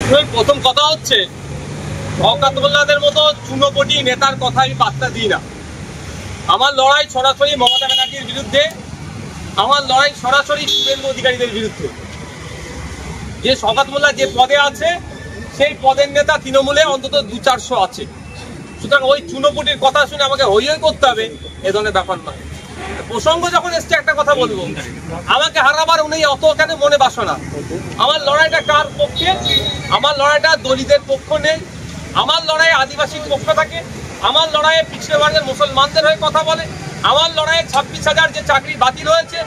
প্রথম কথা হচ্ছে শওকত মোল্লাদের মতো চুনোপটি নেতার কথা আমি পাত্তা দিই না। আমার লড়াই সরাসরি মমতা ব্যানার্জির বিরুদ্ধে, আমার লড়াই সরাসরি শুভেন্দু অধিকারীদের বিরুদ্ধে। যে শওকত মোল্লা যে পদে আছে সেই পদের নেতা তৃণমূলে অন্তত 200-400 আছে। সুতরাং ওই চুনোপটির কথা শুনে আমাকে হই হই করতে হবে এ ধরনের ব্যাপার নয়। প্রসঙ্গ যখন এসছে একটা কথা বলবো, আমাকে হারাবার উনি অত কেন মনে বাসনা। আমার লড়াইটা কার পক্ষে? আমার লড়াইটা দলিতের পক্ষ নেই, আমার লড়াইয়ে আদিবাসীর পক্ষ থাকে, আমার লড়াইয়ে পিছিয়ে বর্গের মুসলমানদের হয়ে কথা বলে, আমার লড়াইয়ে 26,000 যে চাকরি বাতিল হয়েছে,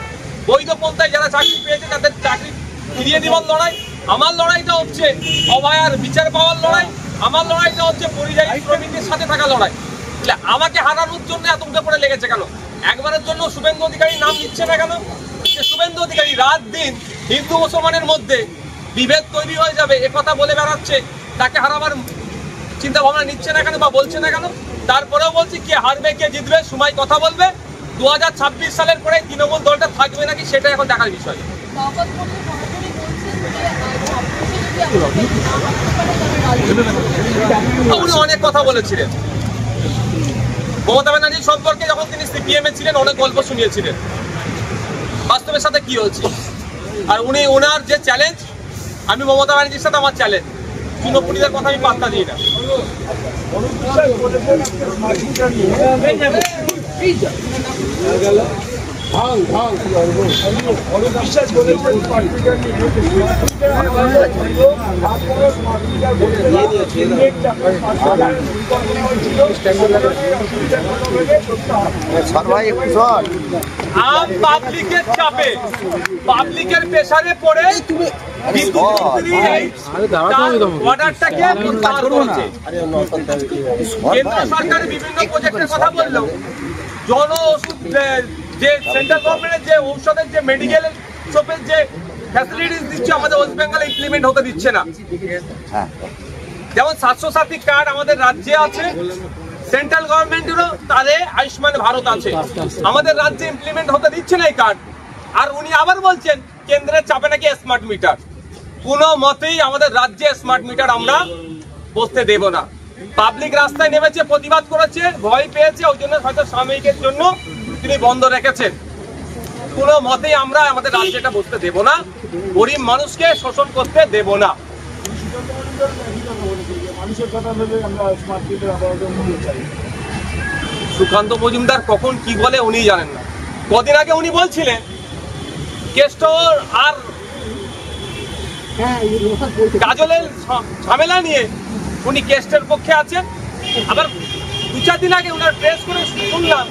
বৈধ পন্থায় যারা চাকরি পেয়েছে তাদের চাকরি ফিরিয়ে দেওয়ার লড়াই, আমার লড়াইটা হচ্ছে অভয়ার বিচার পাওয়ার লড়াই, আমার লড়াইটা হচ্ছে পরিযায়ী শ্রমিকদের সাথে থাকা লড়াই। আমাকে হারানোর জন্য এত উঠে পড়ে লেগেছে কেন? একবারের জন্য শুভেন্দু অধিকারী নাম নিচ্ছে না কেন? যে শুভেন্দু অধিকারী রাত দিন হিন্দু মুসলমানের মধ্যে বিভেদ তৈরি হয়ে যাবে এ কথা বলে বেড়াচ্ছে, তাকে হারাবার চিন্তা ভাবনা নিচ্ছে না কেন বা বলছে না কেন? তারপরেও বলছি, কে হারবে কে জিতবে সময় কথা বলবে। 2026 সালের পরে তৃণমূল দলটা থাকবে নাকি সেটা এখন দেখার বিষয়। উনি অনেক কথা বলেছিলেন মমতা ব্যানার্জি সম্পর্কে, যখন তিনি সিপিএম এ ছিলেন অনেক গল্প শুনিয়েছিলেন। বাস্তবের সাথে কি হচ্ছে? আর উনি ওনার যে চ্যালেঞ্জ, আমি মমতা ব্যানার্জির সাথে আমার চ্যালেঞ্জ, চুনোপুটিদের কথা আমি পাত্তা দিই না। পাবলিকের চাপে, পাবলিকের প্রেসারে পড়ে অর্ডারটাকে কেন্দ্র সরকারের বিভিন্ন প্রজেক্টের কথা বললেও জন ওষুধ যে সেন্ট্রাল গভর্নমেন্টের যে ঔষধের যে মেডিকেল শপের যে ফ্যাসিলিটিস দিচ্ছে আমাদের ওয়েস্ট বেঙ্গলে ইমপ্লিমেন্ট হতে দিচ্ছে না। যেমন 700 সাথী কার্ড আমাদের রাজ্যে আছে, সেন্ট্রাল গভর্নমেন্টেরও তাদের আয়ুষ্মান ভারত আছে, আমাদের রাজ্যে ইমপ্লিমেন্ট হতে দিচ্ছে না এই কার্ড। আর উনি আবার বলছেন কেন্দ্রের চাপে নাকি স্মার্ট মিটার। কোনো মতেই আমাদের রাজ্যে স্মার্ট মিটার আমরা বসতে দেব না। পাবলিক রাস্তায় নেমেছে, প্রতিবাদ করেছে, ভয় পেয়েছে, ওই জন্য হয়তো সাময়িকের জন্য তিনি বন্ধ রেখেছেন। কোনো মতেই আমরা আমাদের রাজ্যটা বসতে দেব না, গরিব মানুষকে শোষণ করতে দেব না। সুকান্ত মজুমদার কখন কি বলে উনি জানেন না। কদিন আগে উনি বলছিলেন কেষ্টর আর কাজলের ঝামেলা নিয়ে উনি কেস্টের পক্ষে আছেন, আবার 2-4 দিন আগে উনার প্রেস করে শুনলাম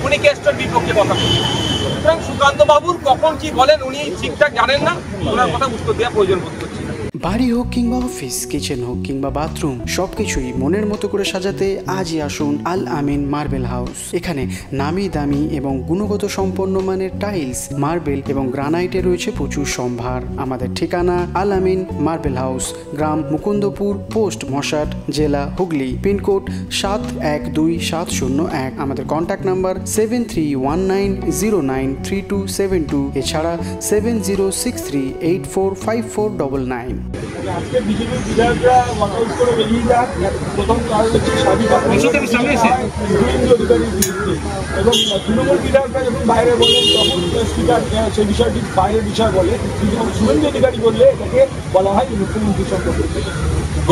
উনি কেস্টের বিপক্ষে কথা বলছেন। সুতরাং সুকান্ত বাবুর কখন কি বলেন উনি ঠিকঠাক জানেন না, ওনার কথা উত্তর দেওয়া প্রয়োজন বোধ করছি। বাড়ি হোক কিংবা অফিস, কিচেন হোক কিংবা বাথরুম, সবকিছুই মনের মতো করে সাজাতে আজই আসুন আল আমিন মার্বেল হাউস। এখানে নামি দামি এবং গুণগত সম্পন্ন মানের টাইলস, মার্বেল এবং গ্রানাইটে রয়েছে প্রচুর সম্ভার। আমাদের ঠিকানা আল আমিন মার্বেল হাউস, গ্রাম মুকুন্দপুর, পোস্ট মশাট, জেলা হুগলি, পিনকোড 712701। আমাদের কন্ট্যাক্ট নাম্বার 7319093272, এছাড়া 7063845499। আজকে বিজেপির বিধায়করা ওয়াকআউট করে বেরিয়ে যান, প্রথম কারণ হচ্ছে শুভেন্দু অধিকারীর বিরুদ্ধে, এবং তৃণমূল বিধায়করা যখন বাইরে বলেন তখন স্পিকার সেই বিষয়টি বাইরের বিষয় বলে, কিন্তু শুভেন্দু অধিকারী বললে এটাকে বলা হয় মুখ্যমন্ত্রী সম্পর্কে।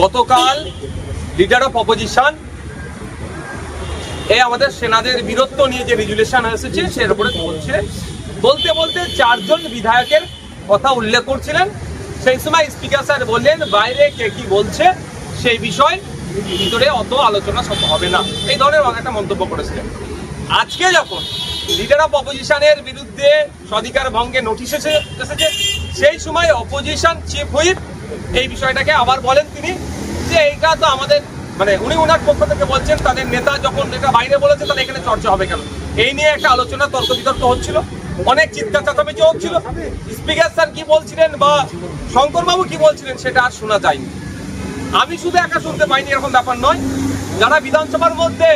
গতকাল লিডার অফ অপোজিশন আমাদের সেনাদের বীরত্ব নিয়ে যে রেজুলেশন এসেছে সের উপরে বলতে বলতে 4 জন বিধায়কের কথা উল্লেখ করছিলেন। সেই সময় স্পিকার স্যার বললেন বাইরে কে কি বলছে সেই বিষয় ভিতরে অত আলোচনা হবে না, এই ধরনের একটা মন্তব্য করেছিলেন। আজকে যখন লিডার অফ অপোজিশনের বিরুদ্ধে স্বাধিকার ভঙ্গে নোটিশ এসেছে, সেই সময় অপোজিশন চিফ হুইপ এই বিষয়টাকে আবার বলেন তিনি যে এইটা তো আমাদের উনি ওনার পক্ষ থেকে বলছেন তাদের নেতা যখন এটা বাইরে বলেছে তাহলে এখানে চর্চা হবে কেন, এই নিয়ে একটা আলোচনা তর্ক বিতর্ক হচ্ছিল, অনেক চিৎকার চেঁচামেচি হচ্ছিল। স্পিকার স্যার কি বলছিলেন বা শঙ্করবাবু কি বলছিলেন সেটা আর শোনা যায়নি। আমি শুধু একা শুনতে পাইনি এরকম ব্যাপার নয়, যারা বিধানসভার মধ্যে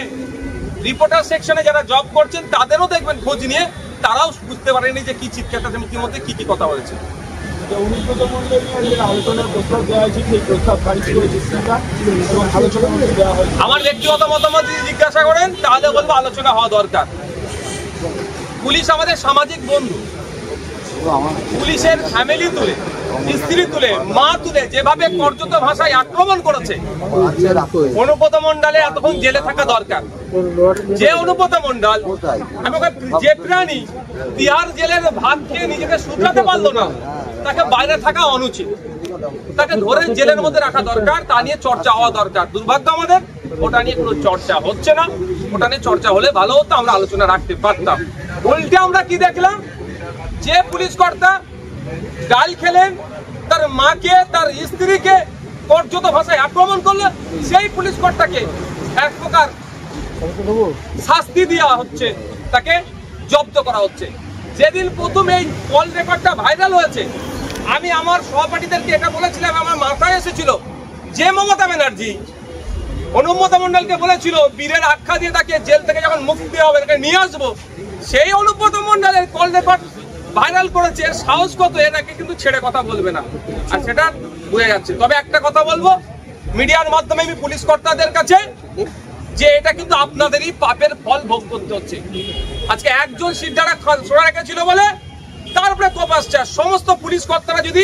রিপোর্টার সেকশনে যারা জব করছেন তাদেরও দেখবেন খোঁজ নিয়ে, তারাও বুঝতে পারেনি যে কি চিৎকার চেঁচামেচির মধ্যে কি কি কথা হয়েছে। অনুব্রত মণ্ডল নিয়ে যে আলোচনার প্রস্তাব দেওয়া হয়েছে সেই প্রস্তাব খারিজ করেছে স্পিকার এবং আলোচনার মধ্যে দেওয়া হয়েছে। আমার ব্যক্তিগত মতামত যদি জিজ্ঞাসা করেন তাহলে বলবো আলোচনা হওয়া দরকার। পুলিশ আমাদের সামাজিক বন্ধু, পুলিশের ফ্যামিলি তুলে, স্ত্রী তুলে, মা তুলে যেভাবে কর্যত ভাষায় আক্রমণ করেছে, অনুব্রত মণ্ডলের এতক্ষণ জেলে থাকা দরকার। যে অনুব্রত মণ্ডল যে প্রাণী তিহার জেলের ভাত খেয়ে নিজেকে শুধরাতে পারলো না, তাকে বাইরে থাকা অনুচিত, তাকে ধরে জেলের মধ্যে রাখা দরকার। তা নিয়ে চর্চা হওয়া দরকার। দুর্ভাগ্য আমাদের ওটা নিয়ে কোনো চর্চা হচ্ছে না। ওটা নিয়ে চর্চা হলে ভালো হতো, আমরা আলোচনা রাখতে পারতাম। উল্টে আমরা কি দেখলাম, যে পুলিশ কর্তা গাল খেলেন, তার মাকে, তার স্ত্রীকে কর্যত ভাষায় আক্রমণ করলো, সেই পুলিশ কর্তাকে এক প্রকার শাস্তি দেওয়া হচ্ছে, তাকে জব্দ করা হচ্ছে। যেদিন প্রথম এই কল রেকর্ডটা ভাইরাল হয়েছে, আমি আমার সহপাঠীদেরকে এটা বলেছিলাম, আমার মাথায় এসেছিল যে মমতা ব্যানার্জি অনুব্রত মণ্ডলকে বলেছিল বীরের আখ্যা দিয়ে তাকে জেল থেকে যখন মুক্তি হবে তাকে নিয়ে আসবো, সেই অনুব্রত মণ্ডলের কল রেকর্ড ভাইরাল করেছে। এর সাহস কত, এটাকে কিন্তু ছেড়ে কথা বলবে না, আর সেটা বুঝে যাচ্ছে। তবে একটা কথা বলবো মিডিয়ার মাধ্যমে আমি পুলিশ কর্তাদের কাছে, যে এটা কিন্তু আপনাদেরই পাপের ফল ভোগ করতে হচ্ছে। আজকে একজন সিদ্ধারা সোজা রেখেছিল বলে তার উপরে কোপ আসছে। সমস্ত পুলিশ কর্তারা যদি,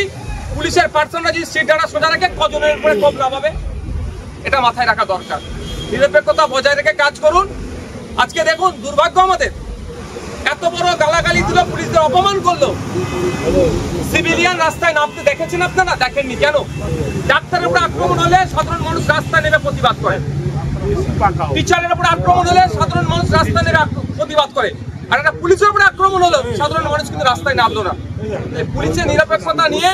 পুলিশের পার্সনরা যদি সিদ্ধারা সোজা রেখে কজনের উপরে কোপ না পাবে, এটা মাথায় রাখা দরকার। নিরপেক্ষতা বজায় রেখে কাজ করুন। আজকে দেখুন দুর্ভাগ্য আমাদের, এত বড় গালাগালি দিল, পুলিশদের অপমান করলো, সিভিলিয়ান রাস্তায় নামতে দেখেছেন আপনারা? দেখেননি কেন? ডাক্তারের উপর আক্রমণ হলে সাধারণ মানুষ রাস্তায় নেমে প্রতিবাদ করে, টিচারের উপর আক্রমণ হলে সাধারণ মানুষ রাস্তায় নেমে প্রতিবাদ করে, আর একটা পুলিশের উপর আক্রমণ হলো সাধারণ মানুষ কিন্তু রাস্তায় নামলো না। পুলিশের নিরপেক্ষতা নিয়ে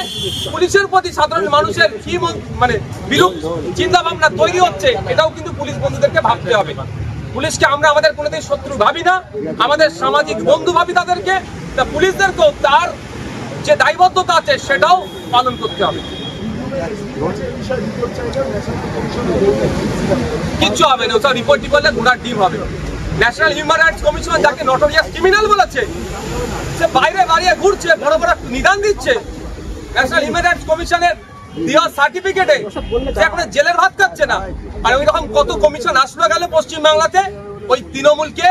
পুলিশের প্রতি সাধারণ মানুষের কি মানে বিরূপ চিন্তা ভাবনা তৈরি হচ্ছে, এটাও কিন্তু পুলিশ বন্ধুদেরকে ভাবতে হবে। পুলিশকে আমরা আমাদের কোনোদিন শত্রু ভাবি না, আমাদের সামাজিক বন্ধু ভাবি তাদেরকে। তা পুলিশদেরকেও তার যে দায়বদ্ধতা আছে সেটাও পালন করতে হবে। কিচ্ছু হবে না, ওসব রিপোর্ট করলে ঘোড়ার ডিম হবে। ন্যাশনাল হিউম্যান রাইটস কমিশন যাকে নটোরিয়াস ক্রিমিনাল বলেছে, সে বাইরে বাড়িয়ে ঘুরছে, বড় বড় নিদান দিচ্ছে। ন্যাশনাল হিউম্যান রাইটস কমিশনের দেওয়া সার্টিফিকেটে সে এখন জেলের ভাত খাচ্ছে না। আর ওই রকম কত কমিশন আসলো গেল পশ্চিমবাংলাতে, ওই তৃণমূলকে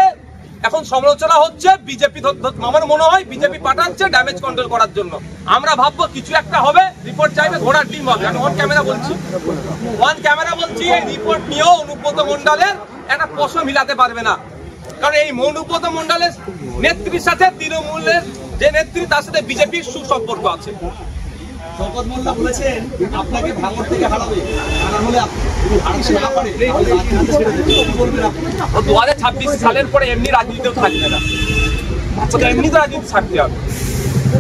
এখন সমালোচনা হচ্ছে। বিজেপি, আমার মনে হয় বিজেপি পাঠাচ্ছে ড্যামেজ কন্ট্রোল করার জন্য। আমরা ভাববো কিছু একটা হবে, রিপোর্ট চাইবে, ঘোড়ার ডিম হবে। আমি অন ক্যামেরা বলছি এই রিপোর্ট নিয়েও অনুব্রত মণ্ডলের একটা প্রশ্ন মিলাতে পারবে না। কারণ এই অনুব্রত মণ্ডলের নেত্রীর সাথে তৃণমূলের যে নেত্রী, তার সাথে বিজেপির সুসম্পর্ক আছে। শওকত মোল্লা বলেছেন আপনাকে ভাঙড় থেকে হারাবে, আর হলে আপনি 2026 সালের পরে এমনি রাজনীতিও থাকবে না, এমনি তো রাজনীতি থাকতে হবে।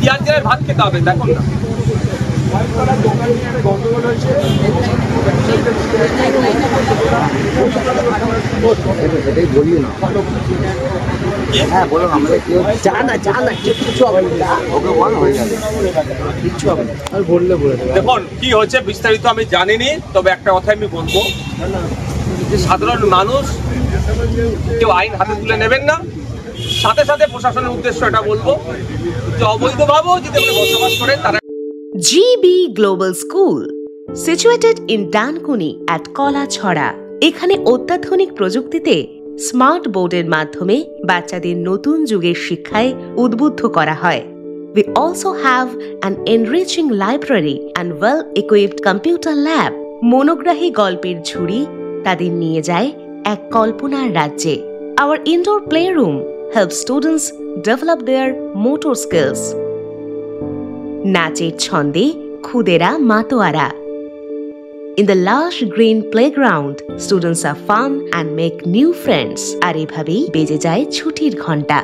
পেঁয়াজ জেলের ভাত খেতে হবে, দেখুন না। হ্যাঁ বলুন, আমাদের কিছু হবে না, ওকে বল হয়ে যাবে, কিচ্ছু হবে না। আর বললে দেখুন কি হচ্ছে বিস্তারিত আমি জানিনি, তবে একটা কথা আমি বলবো যে সাধারণ মানুষ কেউ আইন হাতে তুলে নেবেন না। সাথে সাথে প্রশাসনের উদ্দেশ্য এটা বলবো যে অবৈধভাবেও যদি বসবাস করে তারা। GB Global School, situated in Dankuni at Kolachhora. এখানে অত্যাধুনিক প্রযুক্তিতে স্মার্ট বোর্ডের মাধ্যমে বাচ্চাদের নতুন যুগের শিক্ষায় উদ্বুদ্ধ করা হয়। We also have an enriching library and well-equipped computer lab. মনোগ্রাহী গল্পের ঝুড়ি তাদের নিয়ে যায় এক কল্পনার রাজ্যে। Our indoor playroom helps students develop their motor skills. নাচের ছন্দে খুদেরা মাতোয়ারা। In the lush green playground, students are fun and make new friends. আর এভাবেই বেজে যায় ছুটির ঘন্টা।